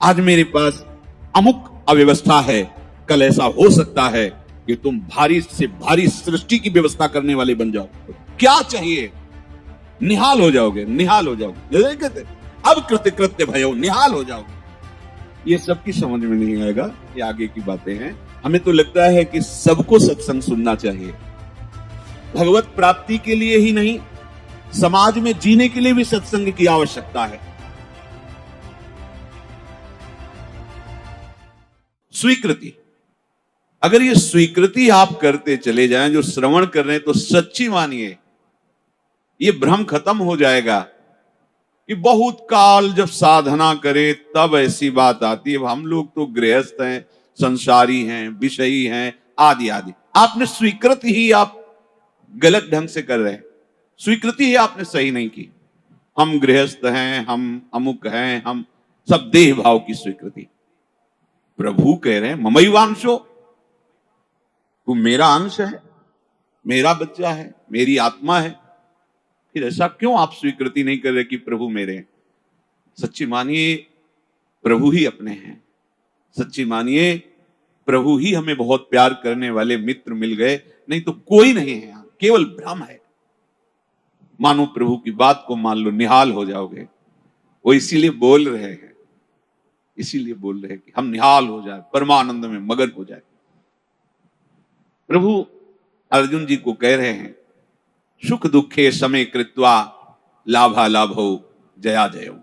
आज मेरे पास अमुक अव्यवस्था है, कल ऐसा हो सकता है कि तुम भारी से भारी सृष्टि की व्यवस्था करने वाले बन जाओ। क्या चाहिए? निहाल हो जाओगे, निहाल हो जाओगे। कहते अब कृत्य कृत्य भयो, निहाल हो जाओगे। ये सबकी समझ में नहीं आएगा, ये आगे की बातें हैं। हमें तो लगता है कि सबको सत्संग सुनना चाहिए, भगवत प्राप्ति के लिए ही नहीं, समाज में जीने के लिए भी सत्संग की आवश्यकता है। स्वीकृति, अगर ये स्वीकृति आप करते चले जाएं, जो श्रवण कर रहे हैं, तो सच्ची मानिए ये भ्रम खत्म हो जाएगा कि बहुत काल जब साधना करे तब ऐसी बात आती है। हम लोग तो गृहस्थ हैं, संसारी हैं, विषयी हैं, आदि आदि। आपने स्वीकृति ही आप गलत ढंग से कर रहे हैं, स्वीकृति ही आपने सही नहीं की। हम गृहस्थ हैं, हम अमुक हैं, हम सब देह भाव की स्वीकृति। प्रभु कह रहे हैं ममैवांशो, तू मेरा अंश है, मेरा बच्चा है, मेरी आत्मा है। फिर ऐसा क्यों आप स्वीकृति नहीं कर रहे कि प्रभु मेरे हैं? सच्ची मानिए प्रभु ही अपने हैं, सच्ची मानिए प्रभु ही हमें बहुत प्यार करने वाले मित्र मिल गए, नहीं तो कोई नहीं है यहां, केवल भ्रम है। मानो प्रभु की बात को मान लो, निहाल हो जाओगे। वो इसीलिए बोल रहे हैं, इसीलिए बोल रहे हैं कि हम निहाल हो जाए, परमानंद में मगन हो जाए। प्रभु अर्जुन जी को कह रहे हैं सुख दुखे समय कृत्वा लाभा लाभो जया जयो।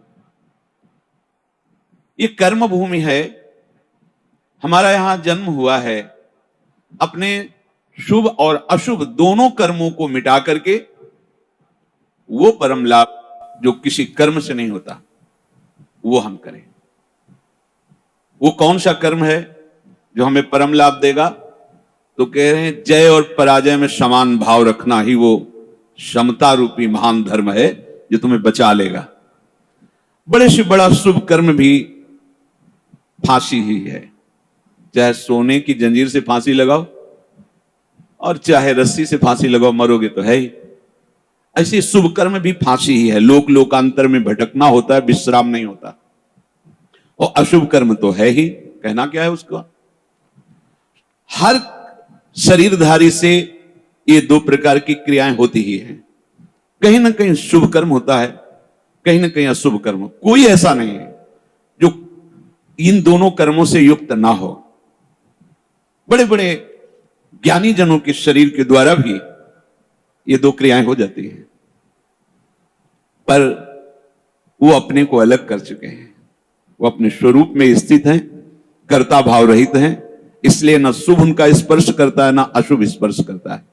ये कर्म भूमि है, हमारा यहां जन्म हुआ है। अपने शुभ और अशुभ दोनों कर्मों को मिटा करके वो परम लाभ जो किसी कर्म से नहीं होता वो हम करें। वो कौन सा कर्म है जो हमें परम लाभ देगा? तो कह रहे हैं जय और पराजय में समान भाव रखना ही वो समता रूपी महान धर्म है जो तुम्हें बचा लेगा। बड़े से बड़ा शुभ कर्म भी फांसी ही है, चाहे सोने की जंजीर से फांसी लगाओ और चाहे रस्सी से फांसी लगाओ, मरोगे तो है ही। ऐसे शुभ कर्म भी फांसी ही है, लोक लोकांतर में भटकना होता है, विश्राम नहीं होता। और अशुभ कर्म तो है ही, कहना क्या है उसका। हर शरीरधारी से ये दो प्रकार की क्रियाएं होती ही हैं, कहीं ना कहीं शुभ कर्म होता है, कहीं ना कहीं अशुभ कर्म। कोई ऐसा नहीं है जो इन दोनों कर्मों से युक्त ना हो। बड़े बड़े ज्ञानी जनों के शरीर के द्वारा भी ये दो क्रियाएं हो जाती हैं, पर वो अपने को अलग कर चुके हैं, वो अपने स्वरूप में स्थित हैं, कर्ता भाव रहित हैं। इसलिए ना शुभ उनका स्पर्श करता है, ना अशुभ स्पर्श करता है।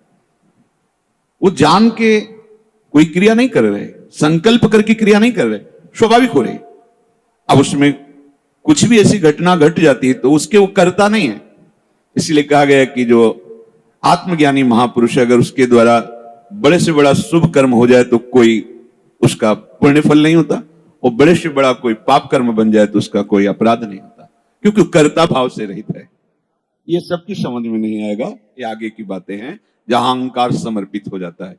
वो जान के कोई क्रिया नहीं कर रहे, संकल्प करके क्रिया नहीं कर रहे, स्वाभाविक हो रही। अब उसमें कुछ भी ऐसी घटना घट जाती है तो उसके वो करता नहीं है। इसलिए कहा गया कि जो आत्मज्ञानी महापुरुष है, अगर उसके द्वारा बड़े से बड़ा शुभ कर्म हो जाए तो कोई उसका पुण्य फल नहीं होता, और बड़े से बड़ा कोई पाप कर्म बन जाए तो उसका कोई अपराध नहीं होता, क्योंकि कर्ता भाव से रहित है। ये सबकी समझ में नहीं आएगा, ये आगे की बातें हैं जहां अहंकार समर्पित हो जाता है।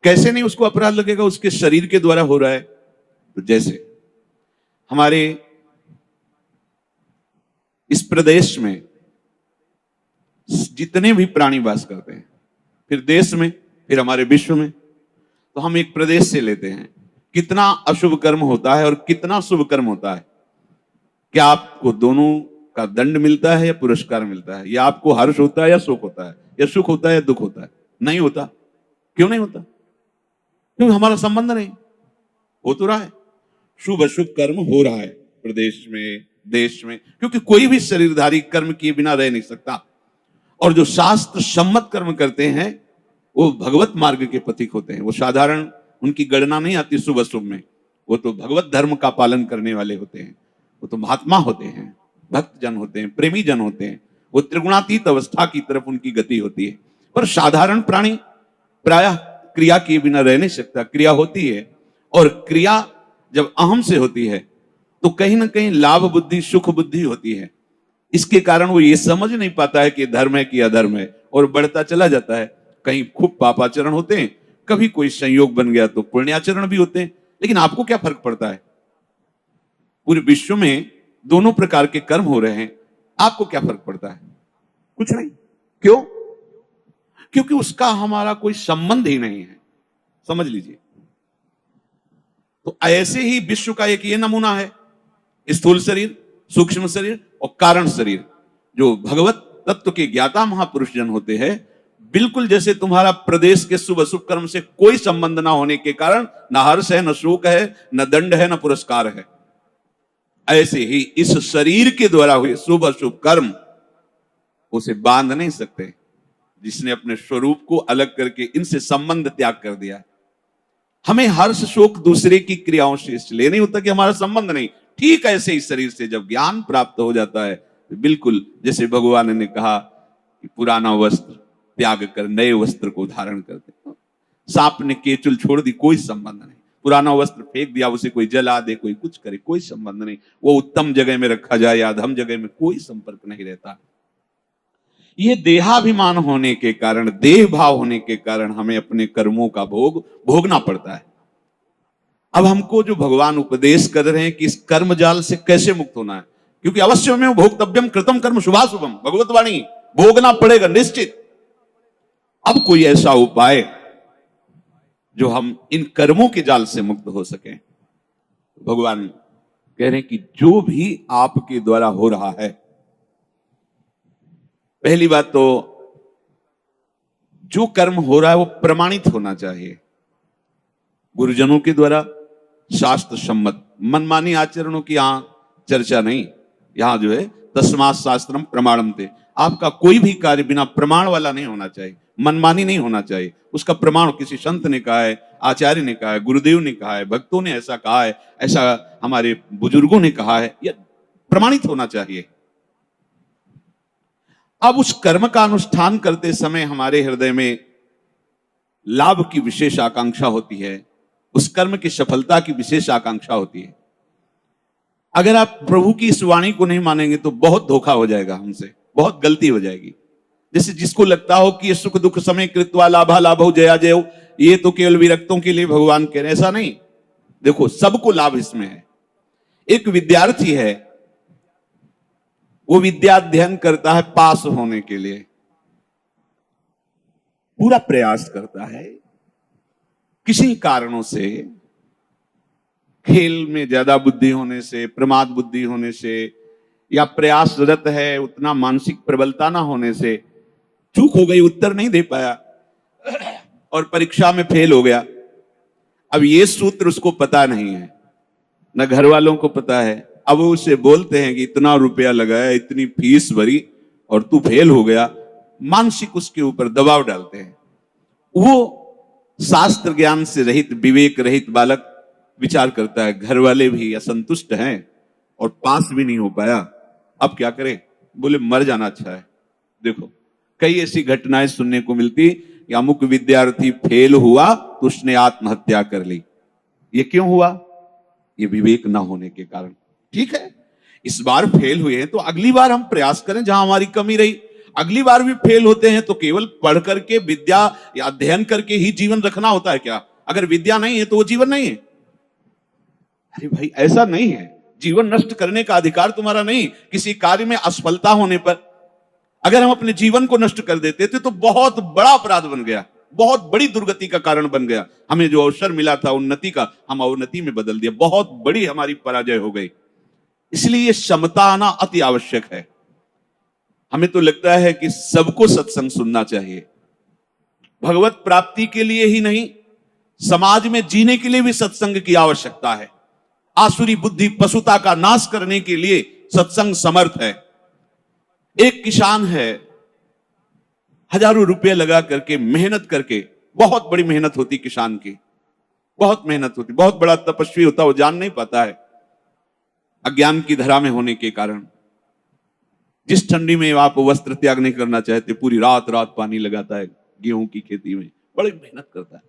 कैसे नहीं उसको अपराध लगेगा? उसके शरीर के द्वारा हो रहा है। तो जैसे हमारे इस प्रदेश में जितने भी प्राणी वास करते हैं, फिर देश में, फिर हमारे विश्व में, तो हम एक प्रदेश से लेते हैं, कितना अशुभ कर्म होता है और कितना शुभ कर्म होता है। क्या आपको दोनों का दंड मिलता है या पुरस्कार मिलता है? या आपको हर्ष होता है या शोक होता है? या सुख होता है या दुख होता है? नहीं होता। क्यों नहीं होता? क्योंकि हमारा संबंध नहीं। हो तो रहा है, शुभ अशुभ कर्म हो रहा है प्रदेश में, देश में, क्योंकि कोई भी शरीरधारी कर्म किए बिना रह नहीं सकता। और जो शास्त्र सम्मत कर्म करते हैं वो भगवत मार्ग के पथिक होते हैं। वो साधारण उनकी गणना नहीं आती शुभ अशुभ में, वो तो भगवत धर्म का पालन करने वाले होते हैं, वो तो महात्मा होते हैं, भक्त जन होते हैं, प्रेमी जन होते हैं। वो त्रिगुणातीत अवस्था की तरफ उनकी गति होती है। पर साधारण प्राणी प्रायः क्रिया किए बिना रह नहीं सकता, क्रिया होती है। और क्रिया जब अहम से होती है तो कहीं ना कहीं लाभ बुद्धि, सुख बुद्धि होती है। इसके कारण वो ये समझ नहीं पाता है कि धर्म है कि अधर्म है, और बढ़ता चला जाता है। कहीं खूब पापाचरण होते हैं, कभी कोई संयोग बन गया तो पुण्याचरण भी होते हैं। लेकिन आपको क्या फर्क पड़ता है? पूरे विश्व में दोनों प्रकार के कर्म हो रहे हैं, आपको क्या फर्क पड़ता है? कुछ नहीं। क्यों? क्योंकि उसका हमारा कोई संबंध ही नहीं है। समझ लीजिए। तो ऐसे ही विश्व का एक ये नमूना है, स्थूल शरीर, सूक्ष्म शरीर और कारण शरीर। जो भगवत तत्व के ज्ञाता महापुरुष जन होते हैं, बिल्कुल जैसे तुम्हारा प्रदेश के शुभ अशुभ कर्म से कोई संबंध ना होने के कारण न हर्ष है, न शोक है, न दंड है, न पुरस्कार है, ऐसे ही इस शरीर के द्वारा हुए शुभ अशुभ कर्म उसे बांध नहीं सकते। जिसने अपने स्वरूप को अलग करके इनसे संबंध त्याग कर दिया। हमें हर्ष शोक दूसरे की क्रियाओं से इसलिए नहीं होता कि हमारा संबंध नहीं। ठीक ऐसे ही शरीर से जब ज्ञान प्राप्त हो जाता है, बिल्कुल जैसे भगवान ने कहा कि पुराना वस्त्र त्याग कर नए वस्त्र को धारण करते। सांप ने केचुल छोड़ दी, कोई संबंध नहीं। पुराना वस्त्र फेंक दिया, उसे कोई जला दे, कोई कुछ करे, कोई संबंध नहीं। वो उत्तम जगह में रखा जाए या अधम जगह में, कोई संपर्क नहीं रहता। ये देहाभिमान होने के कारण, देह भाव होने के कारण हमें अपने कर्मों का भोग भोगना पड़ता है। अब हमको जो भगवान उपदेश कर रहे हैं कि इस कर्म जाल से कैसे मुक्त होना है, क्योंकि अवश्य में भोक्तव्यम कृतम कर्म शुभाशुभम, भगवत वाणी, भोगना पड़ेगा निश्चित। अब कोई ऐसा उपाय जो हम इन कर्मों के जाल से मुक्त हो सके। भगवान कह रहे हैं कि जो भी आपके द्वारा हो रहा है, पहली बात तो जो कर्म हो रहा है वो प्रमाणित होना चाहिए, गुरुजनों के द्वारा शास्त्र सम्मत। मनमानी आचरणों की यहां चर्चा नहीं। यहां जो है तस्मात् शास्त्रम प्रमाणम थे, आपका कोई भी कार्य बिना प्रमाण वाला नहीं होना चाहिए, मनमानी नहीं होना चाहिए। उसका प्रमाण किसी संत ने कहा है, आचार्य ने कहा है, गुरुदेव ने कहा है, भक्तों ने ऐसा कहा है, ऐसा हमारे बुजुर्गों ने कहा है, यह प्रमाणित होना चाहिए। अब उस कर्म का अनुष्ठान करते समय हमारे हृदय में लाभ की विशेष आकांक्षा होती है, उस कर्म की सफलता की विशेष आकांक्षा होती है। अगर आप प्रभु की इस वाणी को नहीं मानेंगे तो बहुत धोखा हो जाएगा हमसे, बहुत गलती हो जाएगी। जैसे जिसको लगता हो कि ये सुख दुख समय कृत्वा लाभा लाभो जया जय, ये तो केवल विरक्तों के लिए भगवान कह रहे हैं, ऐसा नहीं। देखो सबको लाभ इसमें है। एक विद्यार्थी है, वो विद्या अध्ययन करता है पास होने के लिए, पूरा प्रयास करता है। किसी कारणों से, खेल में ज्यादा बुद्धि होने से, प्रमाद बुद्धि होने से, या प्रयासरत है उतना मानसिक प्रबलता ना होने से चूक हो गई, उत्तर नहीं दे पाया और परीक्षा में फेल हो गया। अब ये सूत्र उसको पता नहीं है, न घर वालों को पता है। अब वो उसे बोलते हैं कि इतना रुपया लगाया, इतनी फीस भरी और तू फेल हो गया। मानसिक उसके ऊपर दबाव डालते हैं। वो शास्त्र ज्ञान से रहित, विवेक रहित बालक विचार करता है, घर वाले भी असंतुष्ट हैं और पास भी नहीं हो पाया, अब क्या करें? बोले मर जाना अच्छा है। देखो कई ऐसी घटनाएं सुनने को मिलती कि अमुक विद्यार्थी फेल हुआ तो उसने आत्महत्या कर ली। ये क्यों हुआ? ये विवेक ना होने के कारण। ठीक है, इस बार फेल हुए हैं तो अगली बार हम प्रयास करें, जहां हमारी कमी रही। अगली बार भी फेल होते हैं तो केवल पढ़ करके, विद्या या अध्ययन करके ही जीवन रखना होता है क्या? अगर विद्या नहीं है तो वो जीवन नहीं है। अरे भाई ऐसा नहीं है, जीवन नष्ट करने का अधिकार तुम्हारा नहीं। किसी कार्य में असफलता होने पर अगर हम अपने जीवन को नष्ट कर देते थे तो बहुत बड़ा अपराध बन गया, बहुत बड़ी दुर्गति का कारण बन गया। हमें जो अवसर मिला था उन्नति का, हम अवनति में बदल दिया, बहुत बड़ी हमारी पराजय हो गई। इसलिए ये क्षमता आना अति आवश्यक है। हमें तो लगता है कि सबको सत्संग सुनना चाहिए, भगवत प्राप्ति के लिए ही नहीं, समाज में जीने के लिए भी सत्संग की आवश्यकता है। आसुरी बुद्धि पशुता का नाश करने के लिए सत्संग समर्थ है। एक किसान है, हजारों रुपए लगा करके, मेहनत करके, बहुत बड़ी मेहनत होती किसान की, बहुत मेहनत होती, बहुत बड़ा तपस्वी होता, वो जान नहीं पाता है अज्ञान की धरा में होने के कारण। जिस ठंडी में आप वस्त्र त्याग नहीं करना चाहते, पूरी रात रात पानी लगाता है गेहूं की खेती में, बड़ी मेहनत करता है।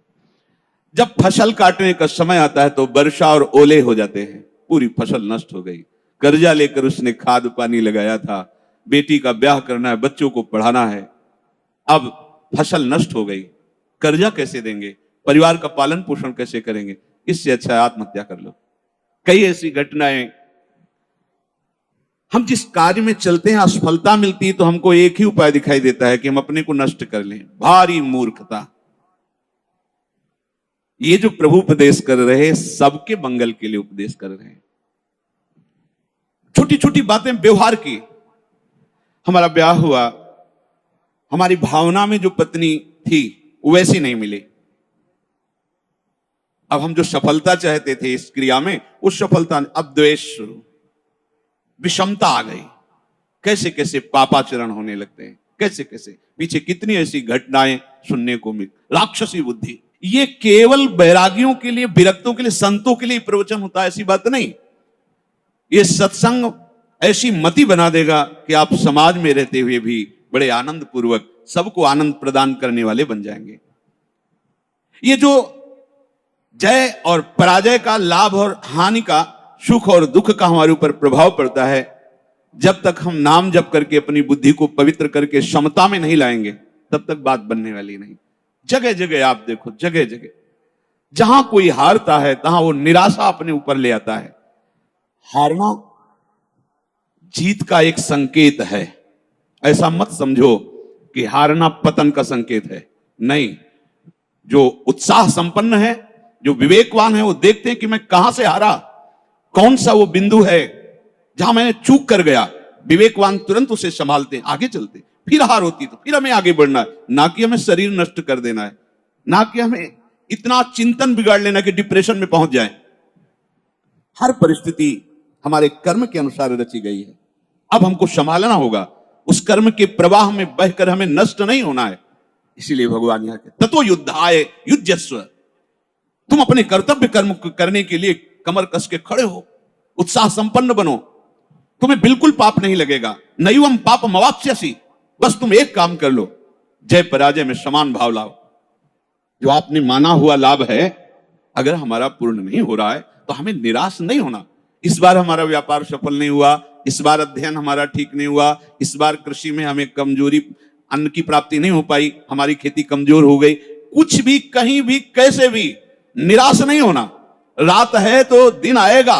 जब फसल काटने का समय आता है तो वर्षा और ओले हो जाते हैं, पूरी फसल नष्ट हो गई। कर्जा लेकर उसने खाद पानी लगाया था, बेटी का ब्याह करना है, बच्चों को पढ़ाना है, अब फसल नष्ट हो गई। कर्जा कैसे देंगे? परिवार का पालन पोषण कैसे करेंगे? इससे अच्छा आत्महत्या कर लो। कई ऐसी घटनाएं हम जिस कार्य में चलते हैं असफलता मिलती है तो हमको एक ही उपाय दिखाई देता है कि हम अपने को नष्ट कर लें। भारी मूर्खता। ये जो प्रभु उपदेश कर रहे हैं सबके मंगल के लिए उपदेश कर रहे हैं। छोटी छोटी बातें व्यवहार की। हमारा ब्याह हुआ, हमारी भावना में जो पत्नी थी वैसी नहीं मिली। अब हम जो सफलता चाहते थे इस क्रिया में, उस सफलता, अब द्वेष शुरू, विषमता आ गई। कैसे कैसे पापाचरण होने लगते हैं, कैसे कैसे पीछे कितनी ऐसी घटनाएं सुनने को मिल। राक्षसी बुद्धि। ये केवल बैरागियों के लिए, विरक्तों के लिए, संतों के लिए प्रवचन होता है, ऐसी बात नहीं। ये सत्संग ऐसी मति बना देगा कि आप समाज में रहते हुए भी बड़े आनंद पूर्वक सबको आनंद प्रदान करने वाले बन जाएंगे। ये जो जय और पराजय का, लाभ और हानि का, सुख और दुख का हमारे ऊपर प्रभाव पड़ता है, जब तक हम नाम जप करके अपनी बुद्धि को पवित्र करके समता में नहीं लाएंगे तब तक बात बनने वाली नहीं। जगह जगह आप देखो, जगह जगह जहां कोई हारता है तहां वो निराशा अपने ऊपर ले आता है। हारना जीत का एक संकेत है। ऐसा मत समझो कि हारना पतन का संकेत है, नहीं। जो उत्साह संपन्न है, जो विवेकवान है, वो देखते हैं कि मैं कहां से हारा, कौन सा वो बिंदु है जहां मैंने चूक कर गया। विवेकवान तुरंत उसे संभालते हैं, आगे चलते। फिर हार होती तो फिर हमें आगे बढ़ना है, ना कि हमें शरीर नष्ट कर देना है, ना कि हमें इतना चिंतन बिगाड़ लेना कि डिप्रेशन में पहुंच जाए। हर परिस्थिति हमारे कर्म के अनुसार रची गई है। अब हमको संभालना होगा, उस कर्म के प्रवाह में बहकर हमें नष्ट नहीं होना है। इसीलिए भगवान यहां कहते ततो युद्धाय युज्यस्व। तुम अपने कर्तव्य कर्म करने के लिए कमर कस के खड़े हो, उत्साह संपन्न बनो, तुम्हें बिल्कुल पाप नहीं लगेगा। नैवम पाप मवाप्स्यसि। बस तुम एक काम कर लो, जय पराजय में समान भाव लाओ। जो आपने माना हुआ लाभ है, अगर हमारा पूर्ण नहीं हो रहा है तो हमें निराश नहीं होना। इस बार हमारा व्यापार सफल नहीं हुआ, इस बार अध्ययन हमारा ठीक नहीं हुआ, इस बार कृषि में हमें कमजोरी, अन्न की प्राप्ति नहीं हो पाई, हमारी खेती कमजोर हो गई, कुछ भी, कहीं भी, कैसे भी निराश नहीं होना। रात है तो दिन आएगा,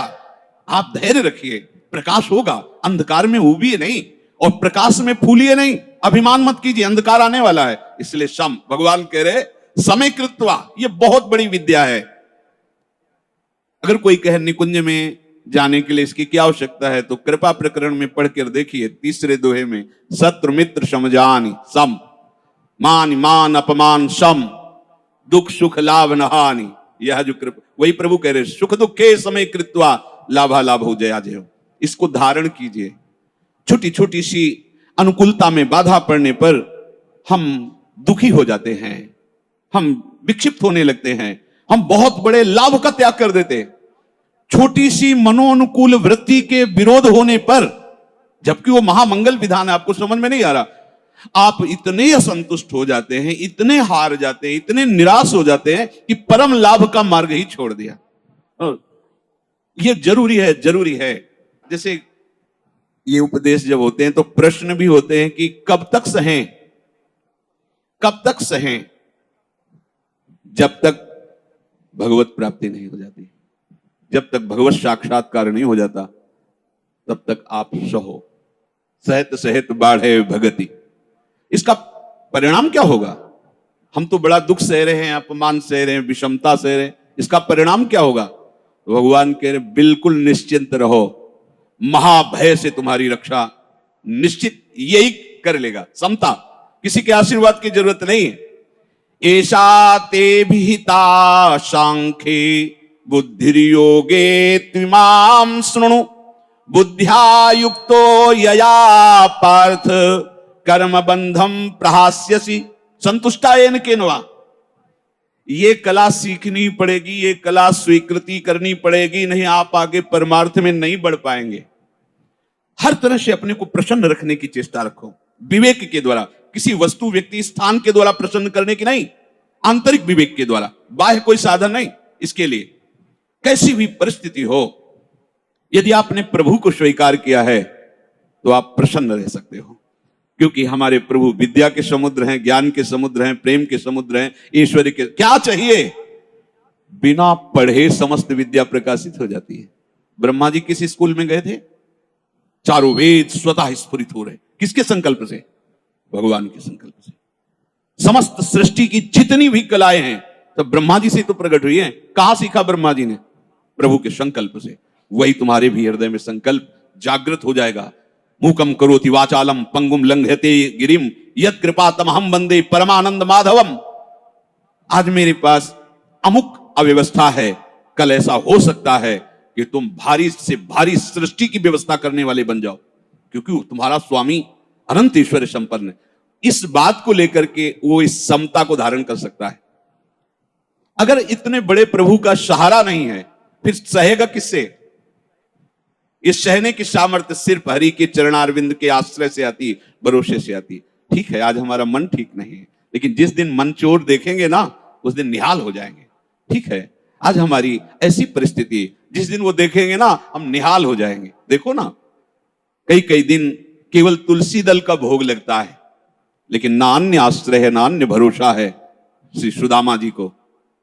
आप धैर्य रखिए, प्रकाश होगा। अंधकार में उबिए नहीं और प्रकाश में फूलिए नहीं। अभिमान मत कीजिए, अंधकार आने वाला है। इसलिए सम, भगवान कह रहे समय कृत्वा, ये बहुत बड़ी विद्या है। अगर कोई कहे निकुंज में जाने के लिए इसकी क्या आवश्यकता है, तो कृपा प्रकरण में पढ़कर देखिए, तीसरे दोहे में, शत्रु मित्र समझानी सम, मान मान अपमान सम, दुख सुख लाभ न हानि। यह जो कृपा, वही प्रभु कह रहे सुख दुखे समय कृत्वा लाभा लाभ हो जया जय। इसको धारण कीजिए। छोटी छोटी सी अनुकूलता में बाधा पड़ने पर हम दुखी हो जाते हैं, हम विक्षिप्त होने लगते हैं, हम बहुत बड़े लाभ का त्याग कर देते हैं। छोटी सी मनोनुकूल वृत्ति के विरोध होने पर, जबकि वो महामंगल विधान है, आपको समझ में नहीं आ रहा, आप इतने असंतुष्ट हो जाते हैं, इतने हार जाते हैं, इतने निराश हो जाते हैं कि परम लाभ का मार्ग ही छोड़ दिया। ये जरूरी है, जरूरी है। जैसे ये उपदेश जब होते हैं तो प्रश्न भी होते हैं कि कब तक सहें, कब तक सहें? जब तक भगवत प्राप्ति नहीं हो जाती, जब तक भगवत साक्षात्कार नहीं हो जाता, तब तक आप सहो। सहत सहत बाढ़े भगति। इसका परिणाम क्या होगा? हम तो बड़ा दुख सह रहे हैं, अपमान सह रहे हैं, विषमता सह रहे हैं, इसका परिणाम क्या होगा? भगवान कह रहे बिल्कुल निश्चिंत रहो, महाभय से तुम्हारी रक्षा निश्चित यही कर लेगा। समता, किसी के आशीर्वाद की जरूरत नहीं है। ऐसा ते विहिता सांख्ये बुद्धिर्योगे त्विमां शृणु, बुद्ध्या युक्तो यया पार्थ कर्म बंधम प्रहास्यसि संतुष्टायेन केनवा। ये कला सीखनी पड़ेगी, ये कला स्वीकृति करनी पड़ेगी, नहीं आप आगे परमार्थ में नहीं बढ़ पाएंगे। हर तरह से अपने को प्रसन्न रखने की चेष्टा रखो, विवेक के द्वारा, किसी वस्तु व्यक्ति स्थान के द्वारा प्रसन्न करने की नहीं, आंतरिक विवेक के द्वारा, बाह्य कोई साधन नहीं। इसके लिए कैसी भी परिस्थिति हो, यदि आपने प्रभु को स्वीकार किया है तो आप प्रसन्न रह सकते हो, क्योंकि हमारे प्रभु विद्या के समुद्र हैं, ज्ञान के समुद्र हैं, प्रेम के समुद्र हैं, ईश्वरी के। क्या चाहिए? बिना पढ़े समस्त विद्या प्रकाशित हो जाती है। ब्रह्मा जी किस स्कूल में गए थे? चारों वेद स्वतः स्फुरित हो रहे। किसके संकल्प से? भगवान के संकल्प से। समस्त सृष्टि की जितनी भी कलाएं हैं सब ब्रह्मा जी से तो प्रकट हुई हैं। कहां सीखा ब्रह्मा जी ने? प्रभु के संकल्प से। वही तुम्हारे भी हृदय में संकल्प जागृत हो जाएगा। मूकम करोति वाचालम पंगुम लंघयते गिरिम यत् कृपा तमहम वंदे परमानंद माधवम। आज मेरे पास अमुक अव्यवस्था है, कल ऐसा हो सकता है कि तुम भारी से भारी सृष्टि की व्यवस्था करने वाले बन जाओ, क्योंकि तुम्हारा स्वामी अनंत ईश्वर संपन्न है। इस बात को लेकर के वो इस समता को धारण कर सकता है। अगर इतने बड़े प्रभु का सहारा नहीं है फिर सहेगा किससे? इस सहने की सामर्थ्य सिर्फ हरि के चरणारविंद के आश्रय से आती, भरोसे से आती। ठीक है, आज हमारा मन ठीक नहीं है, लेकिन जिस दिन मन चोर देखेंगे ना उस दिन निहाल हो जाएंगे। ठीक है, आज हमारी ऐसी परिस्थिति, जिस दिन वो देखेंगे ना हम निहाल हो जाएंगे। देखो ना, कई कई दिन केवल तुलसी दल का भोग लगता है, लेकिन ना अन्य आश्रय है ना अन्य भरोसा है श्री सुदामा जी को,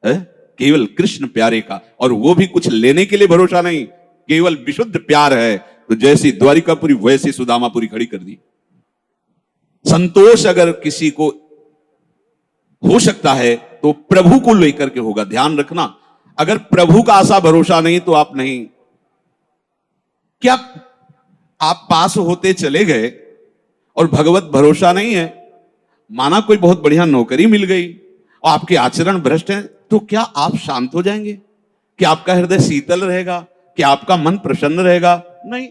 है केवल कृष्ण प्यारे का। और वो भी कुछ लेने के लिए भरोसा नहीं, केवल विशुद्ध प्यार है। तो जैसी द्वारिकापुरी वैसी सुदामापुरी खड़ी कर दी। संतोष अगर किसी को हो सकता है तो प्रभु को लेकर के होगा। ध्यान रखना, अगर प्रभु का आशा भरोसा नहीं तो आप नहीं। क्या आप पास होते चले गए और भगवत भरोसा नहीं है, माना कोई बहुत बढ़िया नौकरी मिल गई और आपके आचरण भ्रष्ट है, तो क्या आप शांत हो जाएंगे? क्या आपका हृदय शीतल रहेगा? क्या आपका मन प्रसन्न रहेगा? नहीं।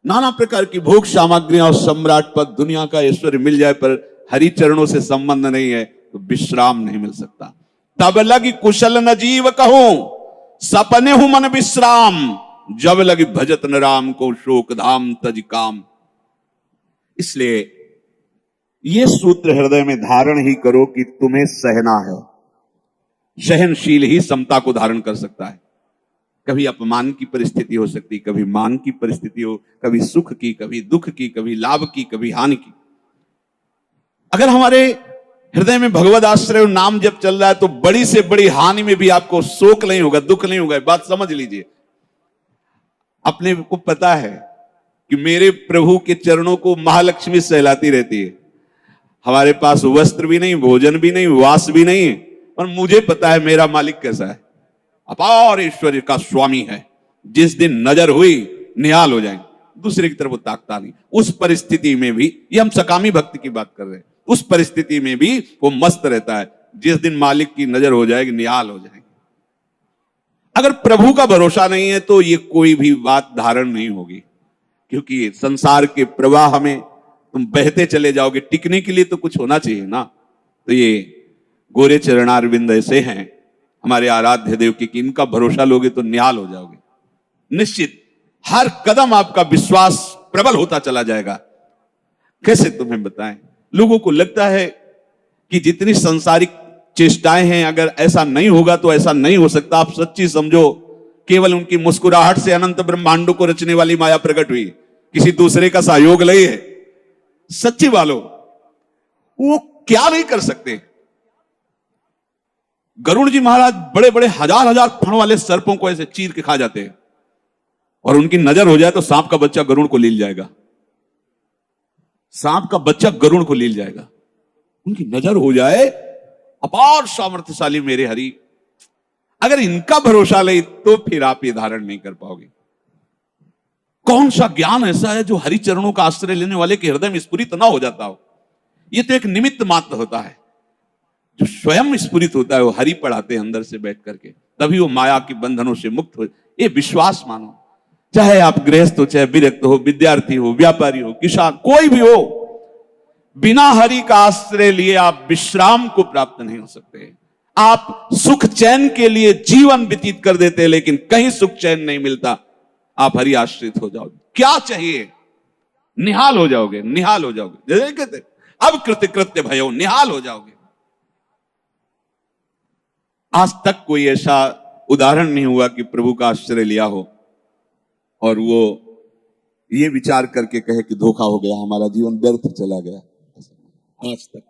नाना प्रकार की भोग सामग्रियां और सम्राट पद, दुनिया का ऐश्वर्य मिल जाए पर हरि चरणों से संबंध नहीं है तो विश्राम नहीं मिल सकता। तब लगी कुशल न जीव कहूं, सपने हूं मन विश्राम, जब लगी भजत न राम को शोक धाम तज काम। इसलिए यह सूत्र हृदय में धारण ही करो कि तुम्हें सहना है। सहनशील ही समता को धारण कर सकता है। कभी अपमान की परिस्थिति हो सकती, कभी मान की परिस्थिति हो, कभी सुख की, कभी दुख की, कभी लाभ की, कभी हानि की। अगर हमारे हृदय में भगवत आश्रय और नाम जब चल रहा है तो बड़ी से बड़ी हानि में भी आपको शोक नहीं होगा, दुख नहीं होगा। बात समझ लीजिए। अपने को पता है कि मेरे प्रभु के चरणों को महालक्ष्मी सहलाती रहती है। हमारे पास वस्त्र भी नहीं, भोजन भी नहीं, वास भी नहीं है, पर मुझे पता है मेरा मालिक कैसा है, अपार ऐश्वर्य का स्वामी है। जिस दिन नजर हुई निहाल हो जाएंगे, दूसरे की तरफ वो ताकता नहीं। उस परिस्थिति में भी, ये हम सकामी भक्ति की बात कर रहे हैं, उस परिस्थिति में भी वो मस्त रहता है। जिस दिन मालिक की नजर हो जाएगी निहाल हो जाएंगे। अगर प्रभु का भरोसा नहीं है तो ये कोई भी बात धारण नहीं होगी, क्योंकि संसार के प्रवाह में तुम बहते चले जाओगे। टिकने के लिए तो कुछ होना चाहिए ना। तो ये गोरे चरणारविंद ऐसे हैं हमारे आराध्य देव की, कि इनका भरोसा लोगे तो निहाल हो जाओगे। निश्चित हर कदम आपका विश्वास प्रबल होता चला जाएगा। कैसे तुम्हें बताएं, लोगों को लगता है कि जितनी सांसारिक चेष्टाएं हैं, अगर ऐसा नहीं होगा तो ऐसा नहीं हो सकता। आप सच्ची समझो, केवल उनकी मुस्कुराहट से अनंत ब्रह्मांडों को रचने वाली माया प्रकट हुई, किसी दूसरे का सहयोग नहीं है। सच्ची वालों, वो क्या नहीं कर सकते। गरुड़ जी महाराज बड़े बड़े हजार हजार फण वाले सर्पों को ऐसे चीर के खा जाते हैं, और उनकी नजर हो जाए तो सांप का बच्चा गरुड़ को लील जाएगा। सांप का बच्चा गरुड़ को लील जाएगा। उनकी नजर हो जाए, अपार सामर्थ्यशाली मेरे हरि। अगर इनका भरोसा ले तो फिर आप ये धारण नहीं कर पाओगे। कौन सा ज्ञान ऐसा है जो हरि चरणों का आश्रय लेने वाले के हृदय में स्फुरित ना हो जाता हो? ये तो एक निमित्त मात्र होता है। जो स्वयं स्फुरित होता है वो हरि पढ़ाते हैं अंदर से बैठ करके, तभी वो माया के बंधनों से मुक्त हो। ये विश्वास मानो। चाहे आप गृहस्थ हो, चाहे विरक्त हो, विद्यार्थी हो, व्यापारी हो, किसान, कोई भी हो, बिना हरि का आश्रय लिए आप विश्राम को प्राप्त नहीं हो सकते। आप सुख चैन के लिए जीवन व्यतीत कर देते हैं, लेकिन कहीं सुख चैन नहीं मिलता। आप हरि आश्रित हो जाओ, क्या चाहिए निहाल हो जाओगे, निहाल हो जाओगे। जैसे कहते अब कृत्य कृत्य भयो, निहाल हो जाओगे। आज तक कोई ऐसा उदाहरण नहीं हुआ कि प्रभु का आश्रय लिया हो और वो ये विचार करके कहे कि धोखा हो गया, हमारा जीवन व्यर्थ चला गया। आज तक